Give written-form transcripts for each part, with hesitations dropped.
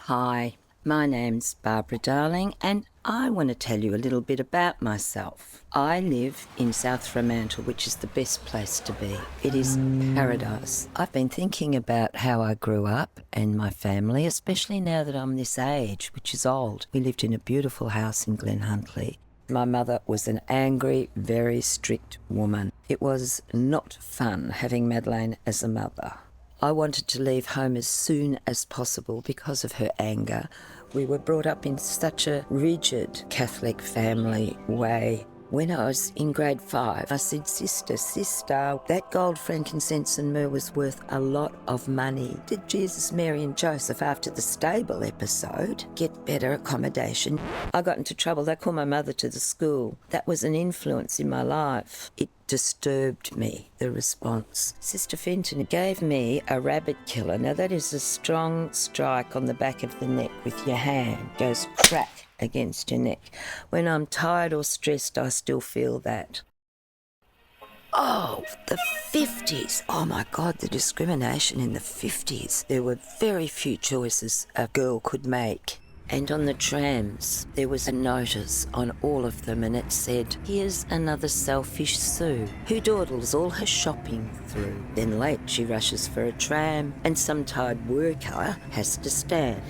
Hi, my name's Barbara Darling and I want to tell you a little bit about myself. I live in South Fremantle, which is the best place to be. It is paradise. I've been thinking about how I grew up and my family, especially now that I'm this age, which is old. We lived in a beautiful house in Glenhuntly. My mother was an angry, very strict woman. It was not fun having Madeleine as a mother. I wanted to leave home as soon as possible because of her anger. We were brought up in such a rigid Catholic family way. When I was in grade 5, I said, sister, that gold, frankincense and myrrh was worth a lot of money. Did Jesus, Mary and Joseph, after the stable episode, get better accommodation? I got into trouble. They called my mother to the school. That was an influence in my life. It disturbed me, the response. Sister Fenton gave me a rabbit killer. Now that is a strong strike on the back of the neck with your hand. Goes crack against your neck. When I'm tired or stressed, I still feel that. Oh, the 50s. Oh my God, the discrimination in the 50s. There were very few choices a girl could make. And on the trams, there was a notice on all of them and it said, here's another selfish Sue who dawdles all her shopping through. Then late she rushes for a tram and some tired worker has to stand.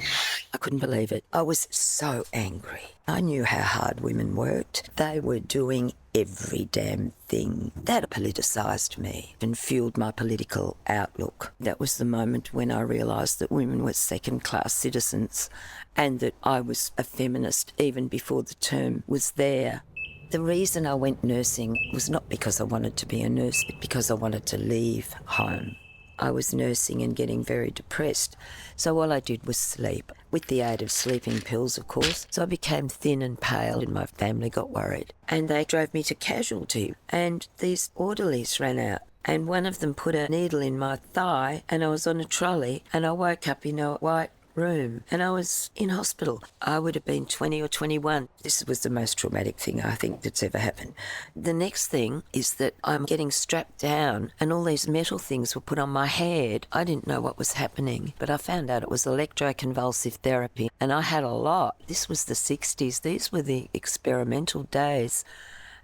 I couldn't believe it. I was so angry. I knew how hard women worked. They were doing every damn thing. That politicised me and fueled my political outlook. That was the moment when I realised that women were second-class citizens and that I was a feminist even before the term was there. The reason I went nursing was not because I wanted to be a nurse, but because I wanted to leave home. I was nursing and getting very depressed, so all I did was sleep, with the aid of sleeping pills, of course. So I became thin and pale and my family got worried. And they drove me to casualty, and these orderlies ran out. And one of them put a needle in my thigh, and I was on a trolley, and I woke up in a white room, and I was in hospital. I would have been 20 or 21. This was the most traumatic thing I think that's ever happened. The next thing is that I'm getting strapped down and all these metal things were put on my head. I didn't know what was happening, but I found out it was electroconvulsive therapy, and I had a lot. This was the 60s. These were the experimental days.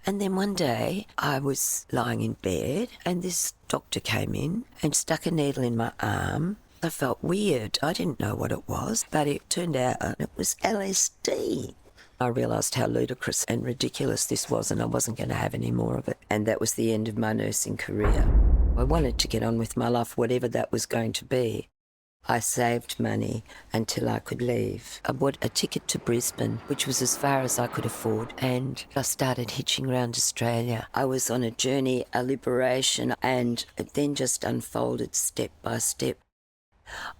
And then one day I was lying in bed and this doctor came in and stuck a needle in my arm. I felt weird. I didn't know what it was, but it turned out it was LSD. I realised how ludicrous and ridiculous this was, and I wasn't going to have any more of it. And that was the end of my nursing career. I wanted to get on with my life, whatever that was going to be. I saved money until I could leave. I bought a ticket to Brisbane, which was as far as I could afford, and I started hitching around Australia. I was on a journey, a liberation, and it then just unfolded step by step.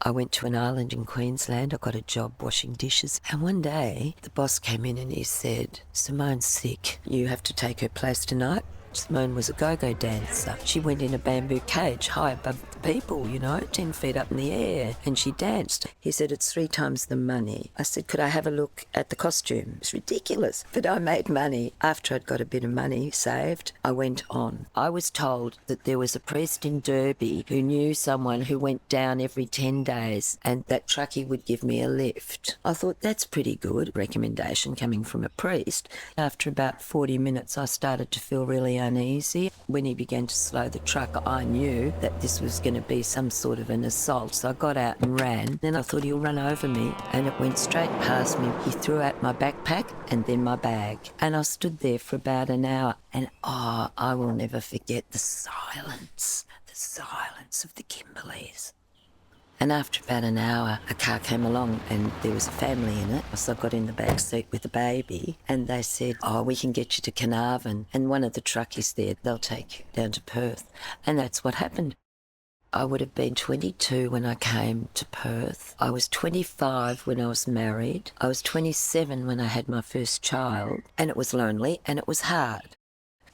I went to an island in Queensland. I got a job washing dishes. And one day, the boss came in and he said, Simone's sick. You have to take her place tonight. Simone was a go-go dancer. She went in a bamboo cage high above the people, 10 feet up in the air, and she danced. He said, it's 3 times the money. I said, could I have a look at the costume? It's ridiculous. But I made money. After I'd got a bit of money saved, I went on. I was told that there was a priest in Derby who knew someone who went down every 10 days, and that truckie would give me a lift. I thought, that's pretty good recommendation coming from a priest. After about 40 minutes, I started to feel really uneasy. When he began to slow the truck, I knew that this was going to be some sort of an assault, so I got out and ran. Then I thought he'll run over me, and it went straight past me. He threw out my backpack and then my bag, and I stood there for about an hour, and I will never forget the silence of the Kimberleys. And after about an hour, a car came along and there was a family in it. So I got in the back seat with the baby and they said, we can get you to Carnarvon. And one of the truckies there, they'll take you down to Perth. And that's what happened. I would have been 22 when I came to Perth. I was 25 when I was married. I was 27 when I had my first child. And it was lonely and it was hard.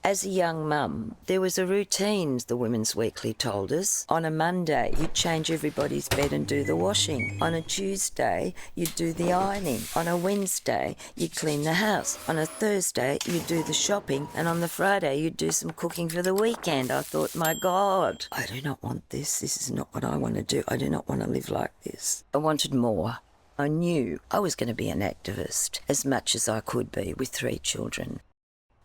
As a young mum, there was a routine, the Women's Weekly told us. On a Monday, you'd change everybody's bed and do the washing. On a Tuesday, you'd do the ironing. On a Wednesday, you'd clean the house. On a Thursday, you'd do the shopping. And on the Friday, you'd do some cooking for the weekend. I thought, my God, I do not want this. This is not what I want to do. I do not want to live like this. I wanted more. I knew I was going to be an activist as much as I could be with 3 children.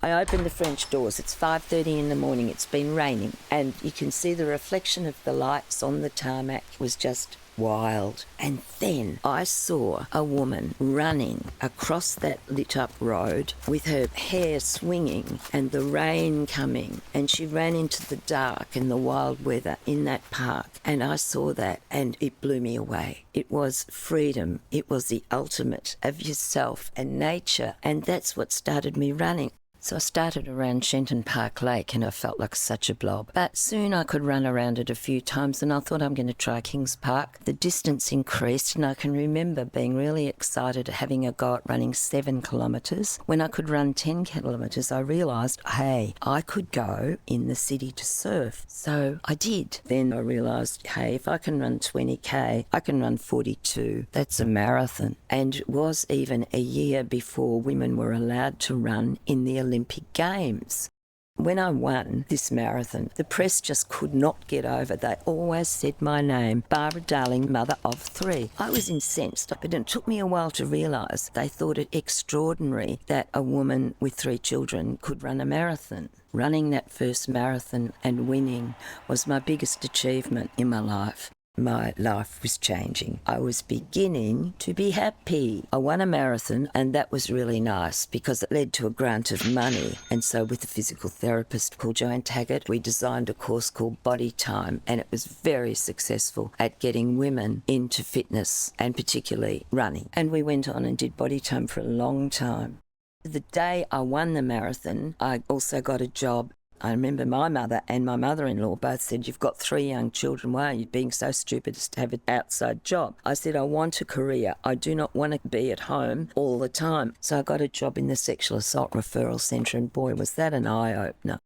I opened the French doors. It's 5:30 in the morning. It's been raining, and you can see the reflection of the lights on the tarmac was just wild. And then I saw a woman running across that lit up road with her hair swinging and the rain coming, and she ran into the dark and the wild weather in that park, and I saw that and it blew me away. It was freedom. It was the ultimate of yourself and nature, and that's what started me running. So I started around Shenton Park Lake and I felt like such a blob. But soon I could run around it a few times and I thought I'm going to try Kings Park. The distance increased and I can remember being really excited having a go at running 7 kilometres. When I could run 10 kilometres, I realised, hey, I could go in the city to surf. So I did. Then I realised, hey, if I can run 20k, I can run 42. That's a marathon. And it was even a year before women were allowed to run in the Olympic Games. When I won this marathon, the press just could not get over. They always said my name, Barbara Darling, mother of 3. I was incensed, but it took me a while to realise they thought it extraordinary that a woman with 3 children could run a marathon. Running that first marathon and winning was my biggest achievement in my life. My life was changing. I was beginning to be happy. I won a marathon and that was really nice because it led to a grant of money. And so with a physical therapist called Joanne Taggart, we designed a course called Body Time, and it was very successful at getting women into fitness and particularly running. And we went on and did Body Time for a long time. The day I won the marathon, I also got a job. I remember my mother and my mother-in-law both said, you've got 3 young children, why are you being so stupid as to have an outside job? I said, I want a career. I do not want to be at home all the time. So I got a job in the Sexual Assault Referral Centre, and boy, was that an eye-opener.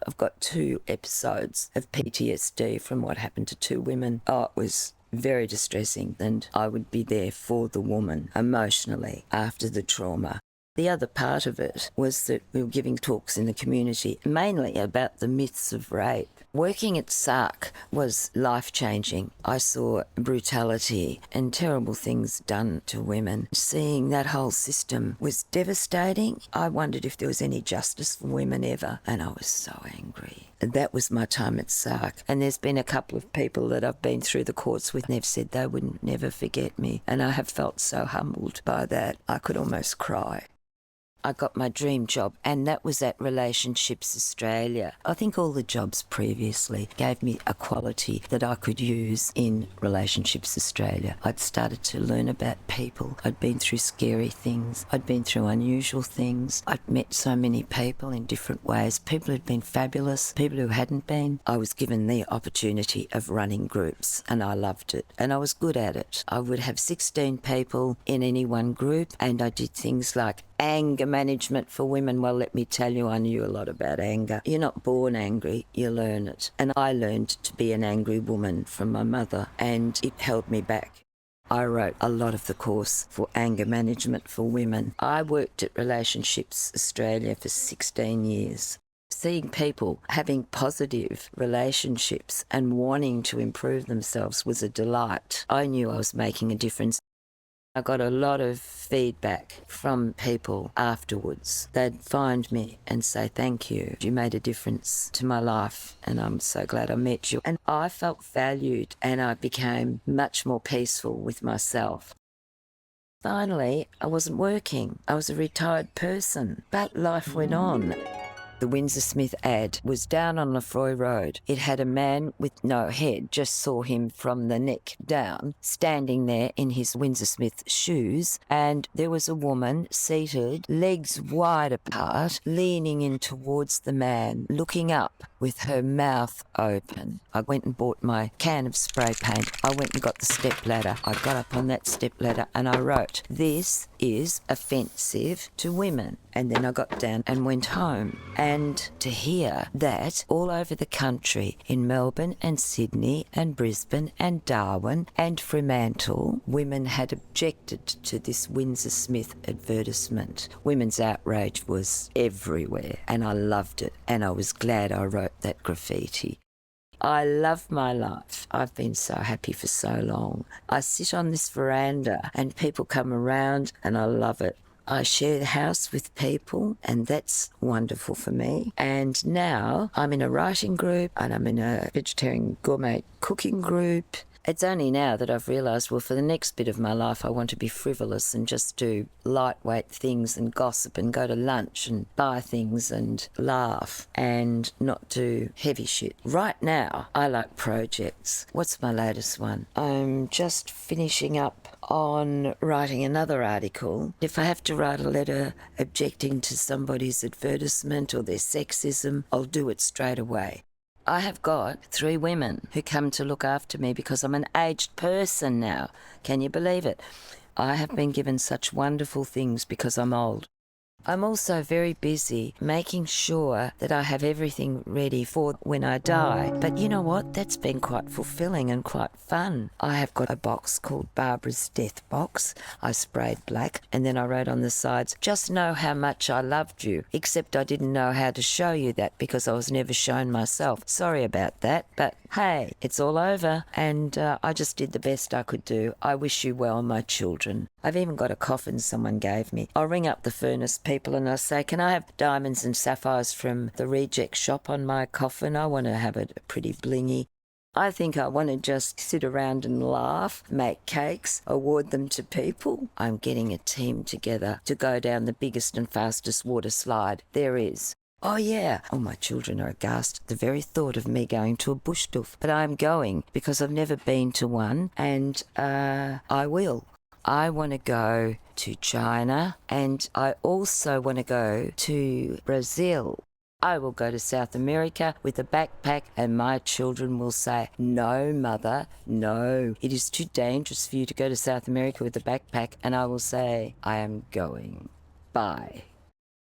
I've got 2 episodes of PTSD from what happened to 2 women. Oh, it was very distressing, and I would be there for the woman emotionally after the trauma. The other part of it was that we were giving talks in the community, mainly about the myths of rape. Working at psych was life-changing. I saw brutality and terrible things done to women. Seeing that whole system was devastating. I wondered if there was any justice for women ever, and I was so angry. That was my time at psych. And there's been a couple of people that I've been through the courts with, and they've said they would never forget me. And I have felt so humbled by that, I could almost cry. I got my dream job, and that was at Relationships Australia. I think all the jobs previously gave me a quality that I could use in Relationships Australia. I'd started to learn about people. I'd been through scary things. I'd been through unusual things. I'd met so many people in different ways. People who'd been fabulous, people who hadn't been. I was given the opportunity of running groups, and I loved it, and I was good at it. I would have 16 people in any one group, and I did things like anger management for women. Well, let me tell you, I knew a lot about anger. You're not born angry, you learn it. And I learned to be an angry woman from my mother, and it held me back. I wrote a lot of the course for anger management for women. I worked at Relationships Australia for 16 years. Seeing people having positive relationships and wanting to improve themselves was a delight. I knew I was making a difference. I got a lot of feedback from people afterwards. They'd find me and say, thank you. You made a difference to my life, and I'm so glad I met you. And I felt valued, and I became much more peaceful with myself. Finally, I wasn't working. I was a retired person, but life went on. The Windsor Smith ad was down on Lefroy Road. It had a man with no head, just saw him from the neck down, standing there in his Windsor Smith shoes, and there was a woman seated, legs wide apart, leaning in towards the man, looking up with her mouth open. I went and bought my can of spray paint. I went and got the stepladder. I got up on that stepladder and I wrote, "This is offensive to women." And then I got down and went home. And to hear that all over the country, in Melbourne and Sydney and Brisbane and Darwin and Fremantle, women had objected to this Windsor Smith advertisement. Women's outrage was everywhere, and I loved it, and I was glad I wrote that graffiti. I love my life. I've been so happy for so long. I sit on this veranda and people come around and I love it. I share the house with people and that's wonderful for me. And now I'm in a writing group and I'm in a vegetarian gourmet cooking group. It's only now that I've realised, well, for the next bit of my life, I want to be frivolous and just do lightweight things and gossip and go to lunch and buy things and laugh and not do heavy shit. Right now, I like projects. What's my latest one? I'm just finishing up on writing another article. If I have to write a letter objecting to somebody's advertisement or their sexism, I'll do it straight away. I have got 3 women who come to look after me because I'm an aged person now. Can you believe it? I have been given such wonderful things because I'm old. I'm also very busy making sure that I have everything ready for when I die. But you know what? That's been quite fulfilling and quite fun. I have got a box called Barbara's Death Box. I sprayed black and then I wrote on the sides, just know how much I loved you, except I didn't know how to show you that because I was never shown myself. Sorry about that, but hey, it's all over and I just did the best I could do. I wish you well, my children. I've even got a coffin someone gave me. I'll ring up the furnace people and I'll say, can I have diamonds and sapphires from the reject shop on my coffin? I want to have it pretty blingy. I think I want to just sit around and laugh, make cakes, award them to people. I'm getting a team together to go down the biggest and fastest water slide there is. Oh yeah, oh my children are aghast at the very thought of me going to a bush doof. But I'm going because I've never been to one and I will. I want to go to China and I also want to go to Brazil. I will go to South America with a backpack and my children will say, no, mother, no. It is too dangerous for you to go to South America with a backpack. And I will say, I am going. Bye.